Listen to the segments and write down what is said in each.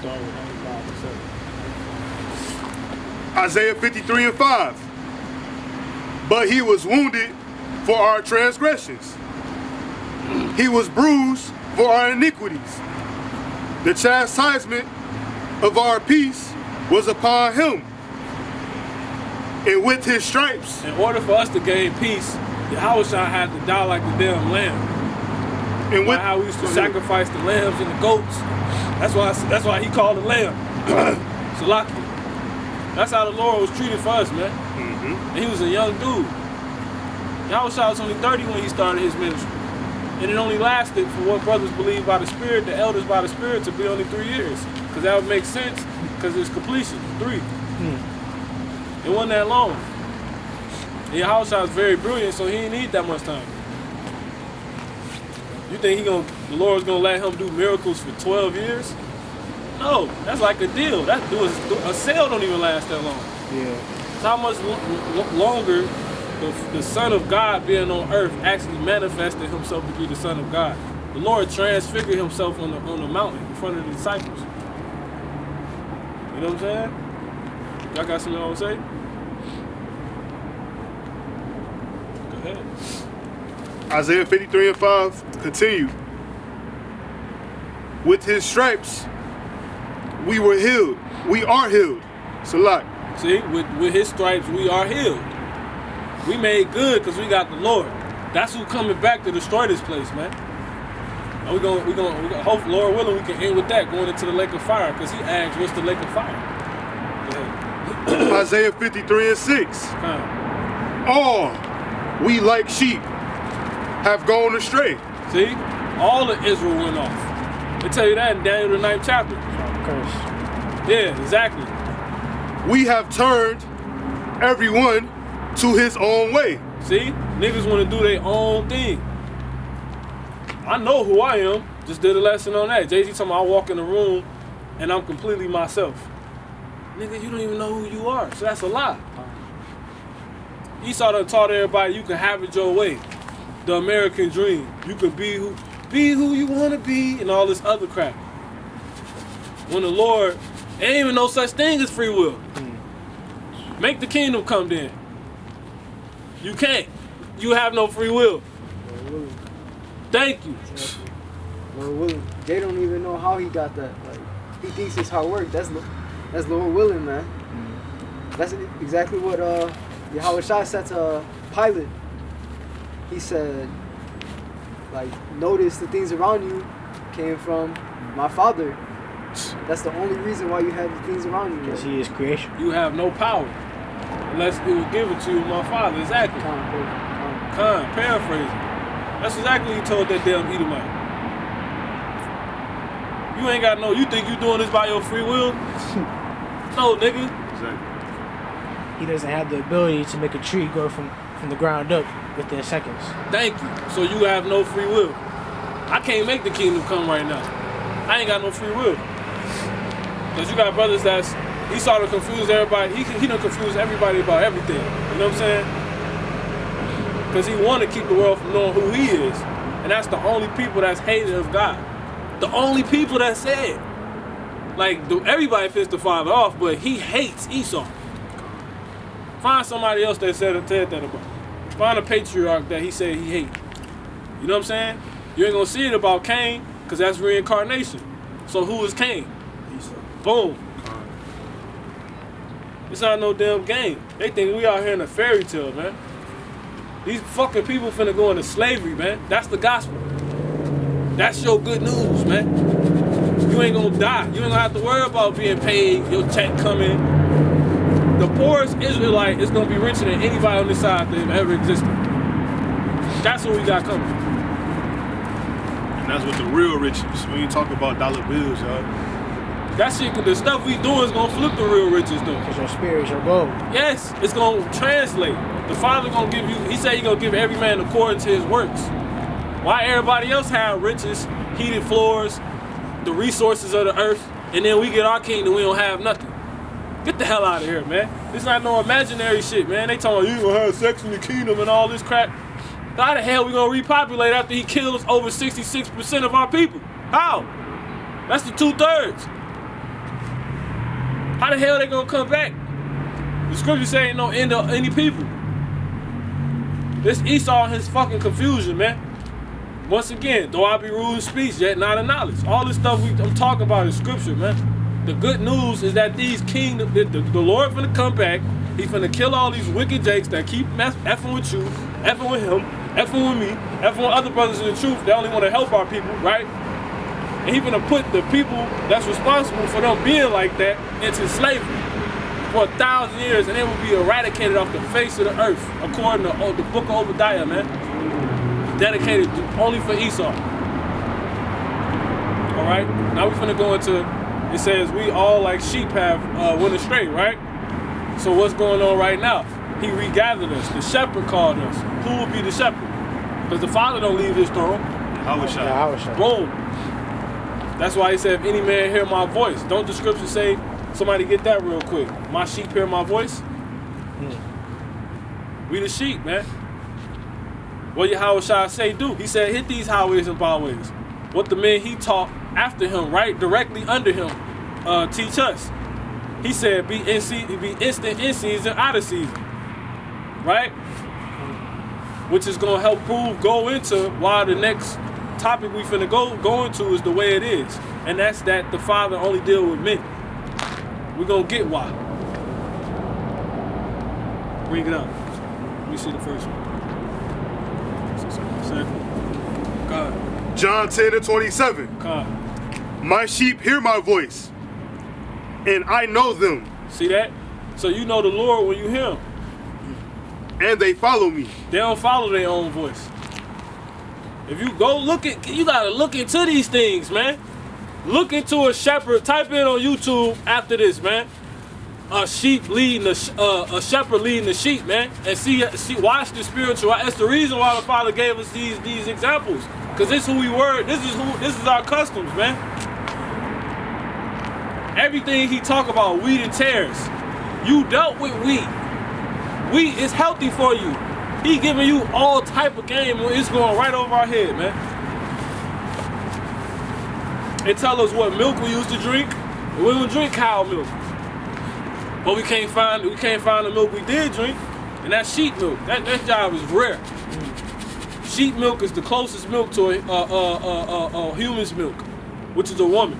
start with 95%. Isaiah 53:5. But he was wounded for our transgressions. He was bruised for our iniquities. The chastisement of our peace was upon him. And with his stripes. In order for us to gain peace, Yahushua had to die like the damn lamb. And with how we used to sacrifice the lambs and the goats. That's why he called the lamb. Salaki. That's how the Lord was treated for us, man. And he was a young dude. Yahushua was only 30 when he started his ministry. And it only lasted, for what brothers believe by the Spirit, the elders by the Spirit, to be only 3 years. Because that would make sense, because it's completion, 3. It wasn't that long. And Yahushua was very brilliant, so he didn't need that much time. You think the Lord's gonna let him do miracles for 12 years? No, that's like a deal. A sale don't even last that long. Yeah. So how much longer the Son of God being on earth actually manifested himself to be the Son of God? The Lord transfigured himself on the mountain in front of the disciples. You know what I'm saying? Y'all got something y'all to say? Go ahead. Isaiah 53:5 continue. With his stripes, we were healed. We are healed. Salat. See, with his stripes, we are healed. We made good because we got the Lord. That's who coming back to destroy this place, man. And we gonna hope, Lord willing, we can end with that, going into the lake of fire, because he asked, what's the lake of fire? Isaiah 53:6. All we like sheep have gone astray. See? All of Israel went off. They tell you that in Daniel the 9th chapter. Yeah, exactly. We have turned everyone to his own way. See? Niggas want to do their own thing. I know who I am. Just did a lesson on that. Jay-Z told me I walk in the room and I'm completely myself. Nigga, you don't even know who you are. So that's a lie. Esau done taught everybody you can have it your way. The American dream. You can be who you want to be and all this other crap. When the Lord, there ain't even no such thing as free will. Make the kingdom come then. You can't. You have no free will. Thank you. Lord willing. They don't even know how he got that. Like, he thinks it's hard work. That's Lord willing, man. That's exactly what Yahushua said to Pilate. He said, like, notice the things around you came from my Father. That's the only reason why you have the things around you. Because he is creation. You have no power unless it was given to you by my Father. Exactly. Khan, paraphrasing. That's exactly what he told that damn Edomite. You ain't got no, you think you doing this by your free will? No, nigga. Exactly. He doesn't have the ability to make a tree grow from the ground up within seconds. Thank you. So you have no free will. I can't make the kingdom come right now. I ain't got no free will. Because you got brothers he started to confuse everybody. He done confuse everybody about everything. You know what I'm saying? Because he want to keep the world from knowing who he is. And that's the only people that's hated of God. The only people that said. Like, everybody pissed the Father off, but he hates Esau. Find somebody else that said that about. Find a patriarch that he said he hate. You know what I'm saying? You ain't gonna see it about Cain, because that's reincarnation. So who is Cain? Esau. Boom. It's not no damn game. They think we out here in a fairy tale, man. These fucking people finna go into slavery, man. That's the gospel. That's your good news, man. You ain't gonna die. You ain't gonna have to worry about being paid, your check coming. The poorest Israelite is gonna be richer than anybody on this side that ever existed. That's what we got coming. And that's what the real riches. We ain't talking about dollar bills, y'all. That shit, the stuff we doing is gonna flip the real riches, though. Because your spirit is your gold. Yes, it's gonna translate. The Father gonna give you, he said he gonna give every man according to his works. Why everybody else have riches, heated floors, the resources of the earth, and then we get our kingdom, we don't have nothing. Get the hell out of here, man. This not no imaginary shit, man. They talking you gonna have sex in the kingdom and all this crap. How the hell we gonna repopulate after he kills over 66% of our people? How? That's the 2/3. How the hell they gonna come back? The scripture say ain't no end of any people. This Esau and his fucking confusion, man. Once again, though I be rude in speech, yet not in knowledge. All this stuff I'm talking about is scripture, man. The good news is that these kingdoms, the Lord finna come back. He finna kill all these wicked jakes that keep effing with you, effing with him, effing with me, effing with other brothers in the truth. They only want to help our people, right? And he finna put the people that's responsible for them being like that into slavery for 1,000 years, and they will be eradicated off the face of the earth, according to the book of Obadiah, man. Dedicated only for Esau. All right, now we finna go into, it says we all like sheep have went astray, right? So what's going on right now? He regathered us. The shepherd called us. Who will be the shepherd? Because the Father don't leave his throne. Yahushua. Boom. That's why he said, if any man hear my voice. Don't the scripture say, somebody get that real quick. My sheep hear my voice? We the sheep, man. What Yahushua say do? He said, hit these highways and byways. What the men he taught after him, right, directly under him, teach us. He said, be instant in season, out of season, right? Which is gonna help go into why the next topic we finna go into is the way it is, and that's that the Father only deal with men. We're gonna get why. Bring it up. Let me see the first one. God. John 10:27. God. My sheep hear my voice, and I know them, See that? So you know the Lord when you hear him. and they follow me. They don't follow their own voice. If you go you gotta look into these things, man. Look into a shepherd. Type in on YouTube after this, man. A sheep leading a shepherd leading the sheep, man, and see watch the spiritual. That's the reason why the Father gave us these examples, because this is who we were. This is our customs, man. Everything he talk about, wheat and tares. You dealt with wheat. Wheat is healthy for you. He giving you all type of game. It's going right over our head, man. It tell us what milk we used to drink. We don't drink cow milk. But we can't find the milk we did drink, and that's sheep milk. That job is rare. Sheep milk is the closest milk to a human's milk, which is a woman.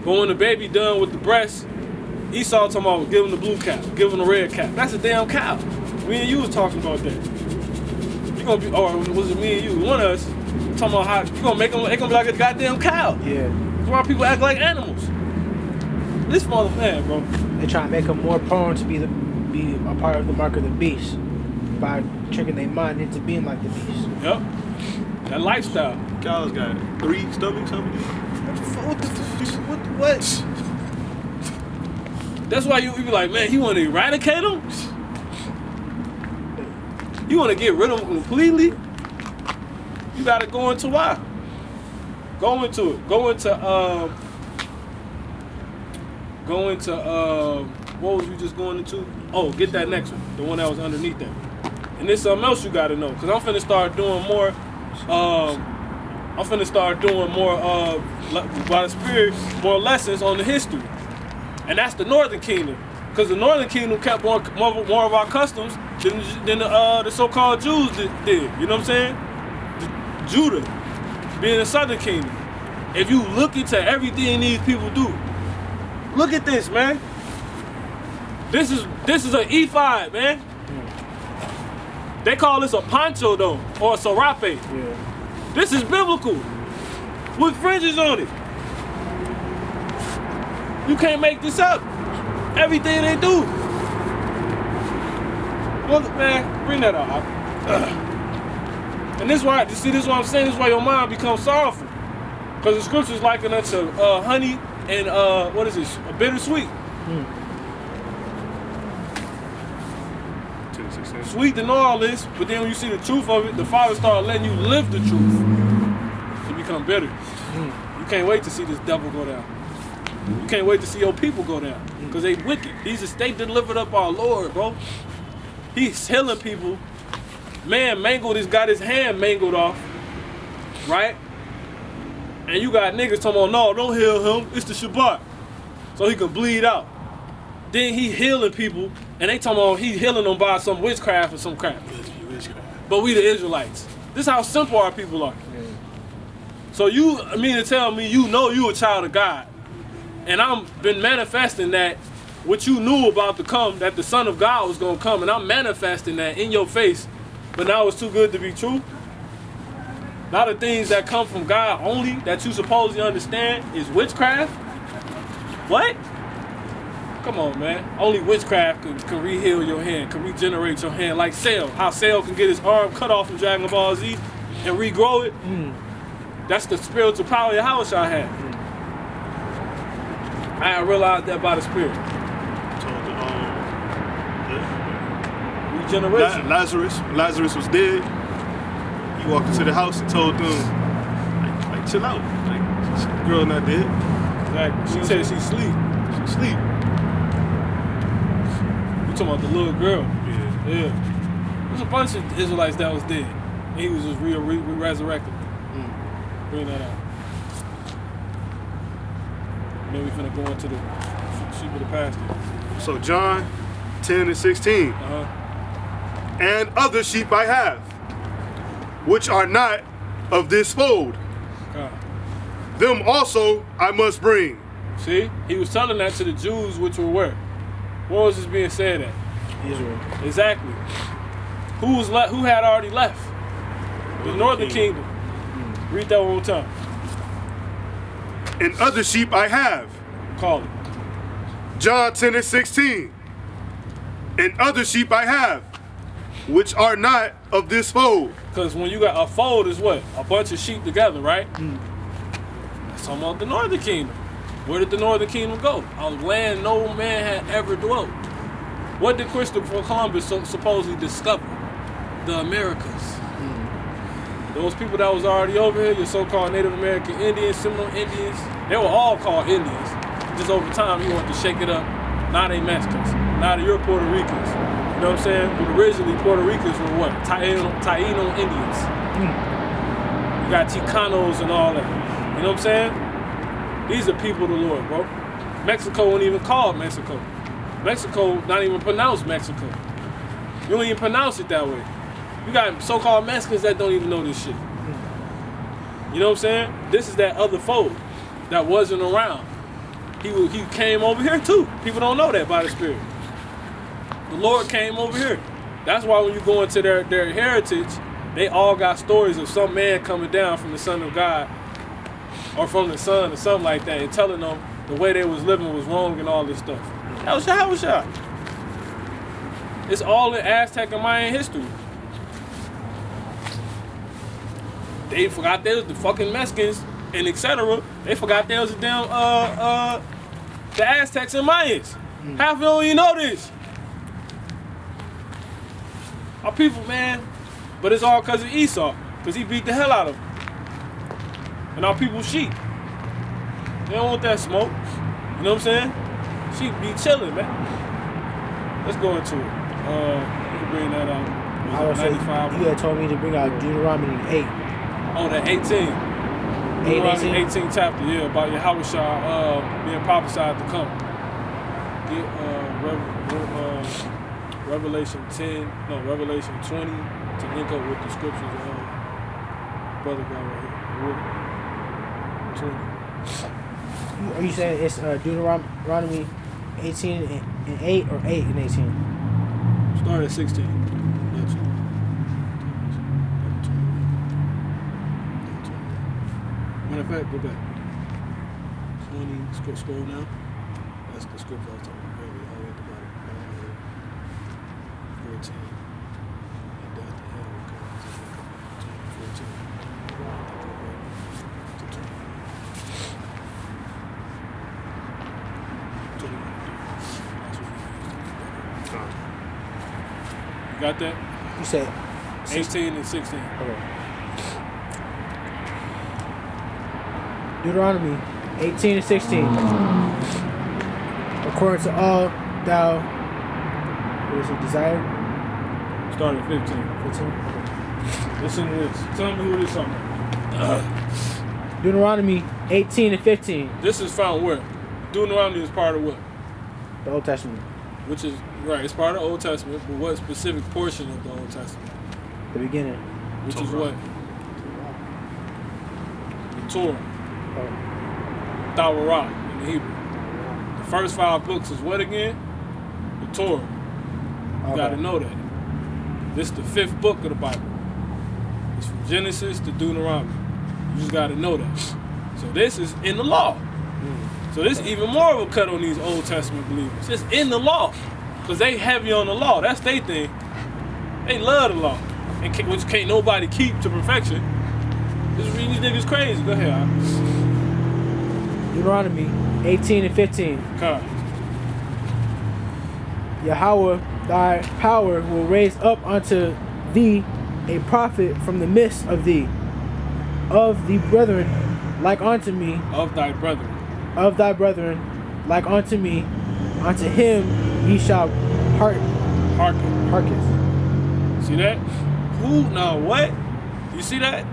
But when the baby done with the breast, Esau talking about giving the blue cap, giving the red cap. That's a damn cow. Me and you was talking about that. You gonna be, or was it me and you? One of us talking about how you gonna make them? They gonna be like a goddamn cow. Yeah. That's why people act like animals. This motherfucker, bro. They try to make them more prone to be a part of the mark of the beast by tricking their mind into being like the beast. Yep. That lifestyle. Cows got 3 stomachs, how many? What? That's why you be like, man, you want to eradicate them? You want to get rid of them completely? You got to go into why. Go into it. Go into what was you just going into? Oh, get that next one. The one that was underneath that. And there's something else you got to know. Because I'm finna start doing more, by the Spirit, more lessons on the history. And that's the Northern Kingdom. Because the Northern Kingdom kept more of our customs than the so-called Jews did. You know what I'm saying? Judah being the Southern Kingdom. If you look into everything these people do, look at this, man. This is an E5, man. They call this a poncho though, or a serape. Yeah. This is biblical, with fringes on it. You can't make this up. Everything they do. Look, man, bring that up. And this is why, you see, this is what I'm saying. This is why your mind becomes sorrowful, because the scriptures liken it to honey and what is this? A bittersweet. Sweet to know all this, but then when you see the truth of it, the Father started letting you live the truth. You become bitter. You can't wait to see this devil go down. You can't wait to see your people go down, because they wicked. They delivered up our Lord, bro. He's healing people. Man, got his hand mangled off, right? And you got niggas talking about, no, don't heal him. It's the Shabbat. So he can bleed out. Then he healing people, and they talking about he healing them by some witchcraft or some crap. But we the Israelites. This is how simple our people are. So you mean to tell me you know you a child of God, and I'm been manifesting that what you knew about to come, that the Son of God was gonna come, and I'm manifesting that in your face, but now it's too good to be true? A lot of things that come from God only that you supposedly understand is witchcraft? What? Come on, man. Only witchcraft can re-heal your hand, can regenerate your hand, like Cell. How Cell can get his arm cut off from Dragon Ball Z and regrow it. That's the spiritual power Yahushua had. I realized that by the Spirit. Regeneration. Lazarus was dead. He walked into the house and told them, like chill out. Like, this girl not dead. Exactly. She said she sleep. She sleep. You talking about the little girl? Yeah. There's a bunch of Israelites that was dead. And he was just resurrected. Bring that out. Then we finna go into the sheep of the pasture. So John 10 and 16. And other sheep I have, which are not of this fold. Them also I must bring. See? He was telling that to the Jews, which were where? Where was this being said at? Israel. Exactly. Who had already left? The northern kingdom. Read that one more time. And other sheep I have. Call it. John 10 and 16. And other sheep I have, which are not of this fold. Because when you got a fold is what? A bunch of sheep together, right? That's talking about the northern kingdom. Where did the northern kingdom go? A land no man had ever dwelt. What did Christopher Columbus supposedly discover? The Americas. Those people that was already over here, your so-called Native American Indians, Seminole Indians, they were all called Indians. Just over time, he wanted to shake it up. Now they Mexicans. Now you're Puerto Ricans. You know what I'm saying? But originally, Puerto Ricans were what? Taino Indians. You got Chicanos and all that. You know what I'm saying? These are people of the Lord, bro. Mexico wasn't even called Mexico. Mexico not even pronounced Mexico. You don't even pronounce it that way. You got so-called Mexicans that don't even know this shit. You know what I'm saying? This is that other fold that wasn't around. He came over here too. People don't know that by the Spirit. The Lord came over here. That's why when you go into their heritage, they all got stories of some man coming down from the Son of God or from the Son or something like that and telling them the way they was living was wrong and all this stuff. That was shot. It's all in Aztec and Mayan history. They forgot they was the fucking Mexicans and etc. They forgot they was the damn the Aztecs and Mayans. Half of them don't even know this. Our people, man, but it's all because of Esau, because he beat the hell out of them. And our people sheep. They don't want that smoke. You know what I'm saying? Sheep be chilling, man. Let's go into it. You can bring that out. I would say you had told me to bring out Deuteronomy 8. Oh, that 18. Deuteronomy 18 chapter, yeah, about Yahushua being prophesied to come. Revelation 20 to link up with the scriptures of brother guy right here. 20. Are you saying it's Deuteronomy 18 and 8 or 8 and 18? Start at 16. Matter of fact, go back. 20, scroll down. That's the scripture I was talking about earlier, all the way at the bottom. 14. And death and hell will come to 14. You got that? You said 18 and 16. Okay. Deuteronomy 18 and 16. According to all thou desired. Start at 15. 15. Listen to this. Tell me who this is. Deuteronomy 18 and 15, This is found where? Deuteronomy is part of what? the Old Testament, Which is, right, it's part of the Old Testament, but what specific portion of the Old Testament? the beginning. Which is what? The Torah. Oh, Torah in the Hebrew. The first 5 books is what again? The Torah. You okay. gotta know that. This is the 5th book of the Bible. It's from Genesis to Deuteronomy. You just gotta know that. So this is in the law. So this is even more of a cut on these Old Testament believers. It's in the law. Because they heavy on the law. That's their thing. They love the law. And which can't nobody keep to perfection. This reading these niggas crazy. Go ahead, Al. Deuteronomy 18 and 15. Come. Yahweh, thy power will raise up unto thee a prophet from the midst of thee, of the brethren like unto me, Of thy brethren. of thy brethren like unto me, unto him ye shall Hearken. hearken. See that? Who? Now what? You see that?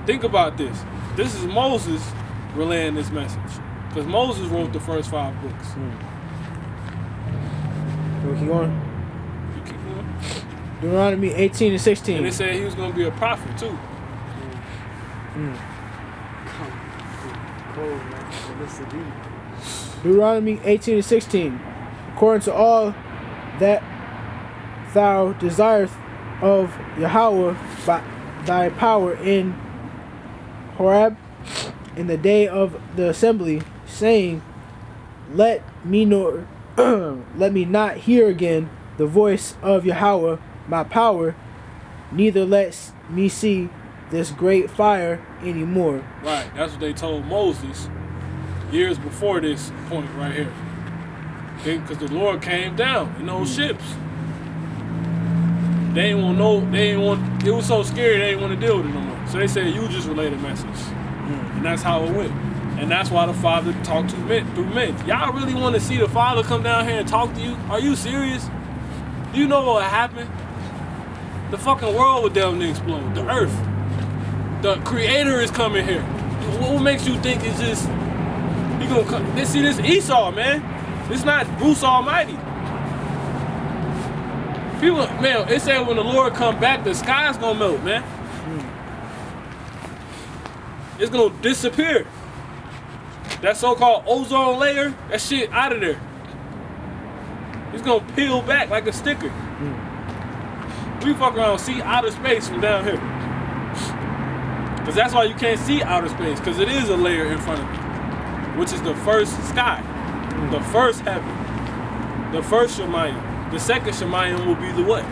Think about this. This is Moses relaying this message. Because Moses wrote the first 5 books. Can we keep going? You keep going. Deuteronomy 18 and 16. And they said he was going to be a prophet too. Cold, man. Listen to me. Deuteronomy 18 and 16. According to all that thou desirest of Yahweh by thy power in Horeb in the day of the assembly, saying, let me not hear again the voice of Yahweh my power, neither let me see this great fire anymore. Right. That's what they told Moses years before this point right here. Because the Lord came down in those ships. They ain't want no. They ain't want. It was so scary they didn't want to deal with it no more. So they said you just relay the message, and that's how it went. And that's why the Father talked to men through men. Y'all really want to see the Father come down here and talk to you? Are you serious? Do you know what would happen? The fucking world would definitely explode. The earth. The Creator is coming here. What makes you think it's just he gonna come? See, this Esau, man. It's not Bruce Almighty. People, man, it said when the Lord come back, the sky's gonna melt, man. It's gonna disappear. That so-called ozone layer, that shit out of there. It's gonna peel back like a sticker. We fuck around, see outer space from down here. Cause that's why you can't see outer space, cause it is a layer in front of you, which is the first sky, the first heaven, the first Shemayim. The second Shemayim will be the what?